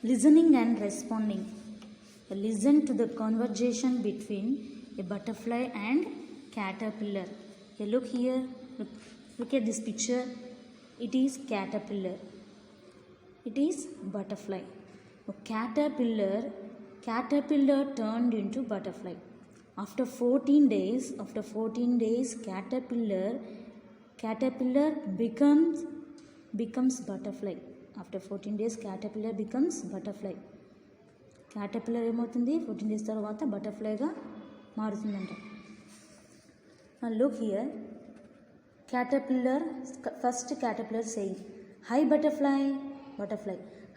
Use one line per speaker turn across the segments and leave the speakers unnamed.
Listening and responding. Listen to the conversation between a butterfly and caterpillar. Look here. Look at this picture. It is caterpillar. It is butterfly. Caterpillar turned into butterfly. After 14 days, caterpillar becomes butterfly. After 14 days, caterpillar becomes butterfly. Caterpillar ఏమవుతుంది 14 days తర్వాత బటర్ఫ్లైగా మారుతుందంట. Look here. First caterpillar saying, "Hi butterfly."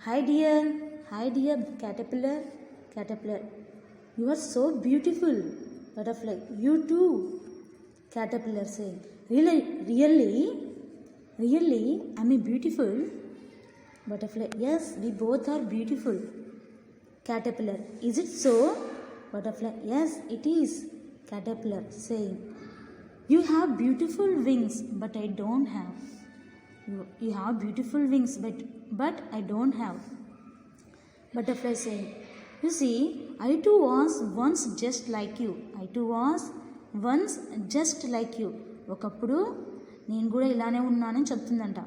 "Hi dear caterpillar." "You are so beautiful." Butterfly, "You too." Caterpillar saying, Really? Am I beautiful?" Butterfly, "Yes, we both are beautiful." Caterpillar, "Is it so?" Butterfly, "Yes, it is." Caterpillar saying, "You have beautiful wings, but I don't have." You have beautiful wings, but I don't have. Butterfly saying, "You see, I too was once just like you." ఒకప్పుడు నేను కూడా ఇలానే ఉన్నానని చెప్తుందంట.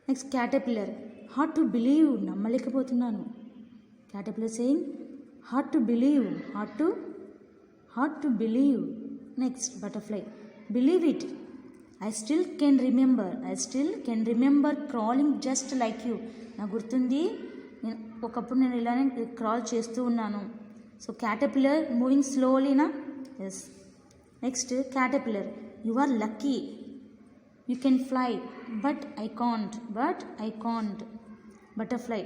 Next caterpillar, "Hard to believe." నమ్మలేకపోతున్నాను. Caterpillar saying, "Hard to believe." Next butterfly, "Believe it. I still can remember crawling just like you." నాకు గుర్తుంది, ఒకప్పుడు నేను ఇలానే క్రాల్ చేస్తూ ఉన్నాను. సో caterpillar మూవింగ్ స్లోలీనా. Yes. Next caterpillar, "You are lucky. You can fly, but I can't." Butterfly,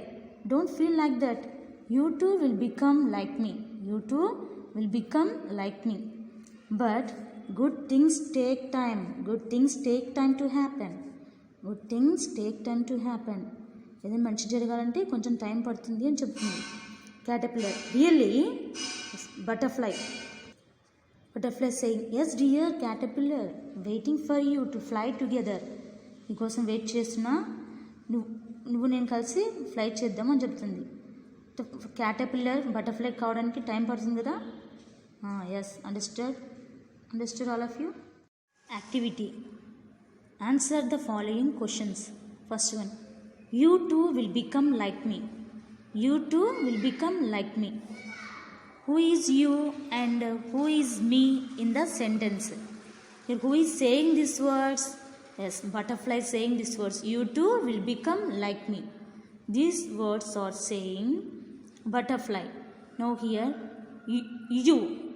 "Don't feel like that. You too will become like me. But good things take time to happen." ఏదైనా మంచి జరగాలంటే కొంచెం time పడుతుంది అని చెప్తుంది. Caterpillar, "Really?" Butterfly saying, "Yes dear caterpillar, waiting for you to fly together." నీకోసం wait చేస్తున్నా, నువ్వు నేను కలిసి ఫ్లై చేద్దాం అని చెప్తుంది. క్యాటర్పిల్లర్ బటర్ఫ్లై కావడానికి టైం పడుతుంది కదా. Yes, understood all of you. Activity, answer the following questions. First one, "You too will become like me." Who is you and who is me in the sentence? Here, who is saying these words? Yes, butterfly saying these words. "You too will become like me." These words are saying butterfly. Now here,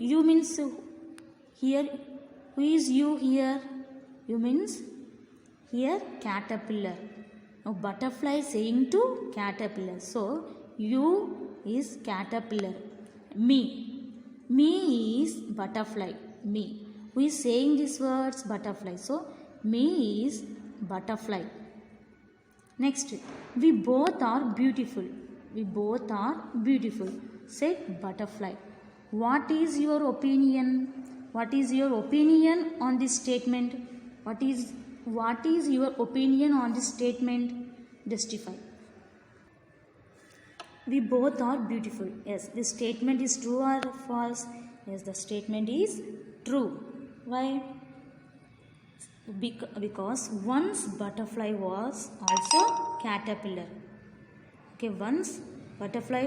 you means here, who is you here? You means here caterpillar. Now butterfly saying to caterpillar. So you is caterpillar. Me is butterfly. Me. Who is saying these words? Butterfly. So me is butterfly. Next, "We both are beautiful." Say butterfly. What is your opinion on this statement? What is your opinion on this statement? Justify. "We both are beautiful." Yes, this statement is true or false? Yes, the statement is true. Why? Because once butterfly was also caterpillar. Okay, once butterfly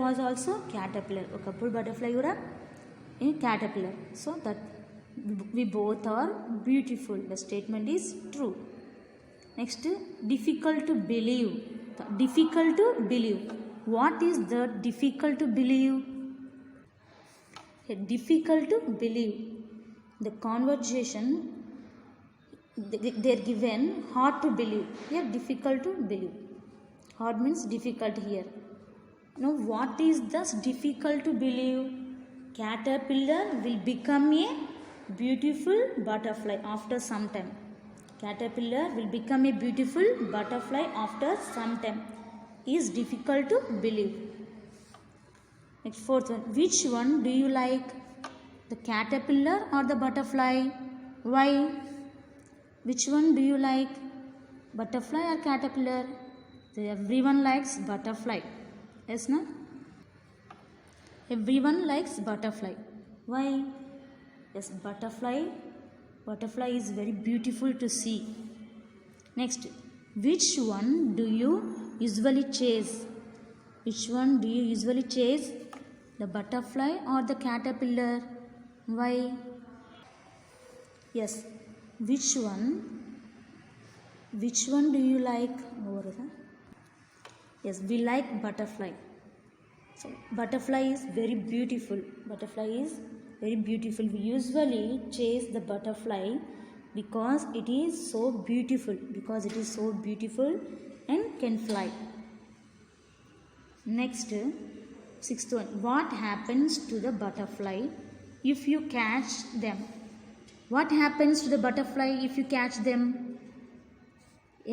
was also caterpillar. ఒకప్పుడు butterfly కూడా caterpillar. So that we both are beautiful. The statement is true. Next, difficult to believe. What is the difficult to believe? Difficult to believe. The conversation they are given hard to believe. Here difficult to believe. Hard means difficult here. Now what is thus difficult to believe? Caterpillar will become a beautiful butterfly after some time. Caterpillar will become a beautiful butterfly after some time. Is difficult to believe. Next, fourth one, which one do you like? The caterpillar or the butterfly? Why? Which one do you like? butterfly or caterpillar? Everyone likes butterfly. Yes, no? Everyone likes butterfly. Why? Yes, butterfly is very beautiful to see. Next, which one do you usually chase? Which one do you usually chase? The butterfly or the caterpillar? Why? Yes, which one do you like? Yes, we like butterfly. So butterfly is very beautiful. We usually chase the butterfly because it is so beautiful. And can fly. Next, sixth one. What happens to the butterfly if you catch them? What happens to the butterfly if you catch them?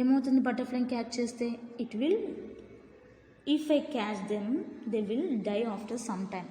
ఏమవుతుంది బటర్ఫ్లైని catch చేస్తే? If I catch them, they will die after some time.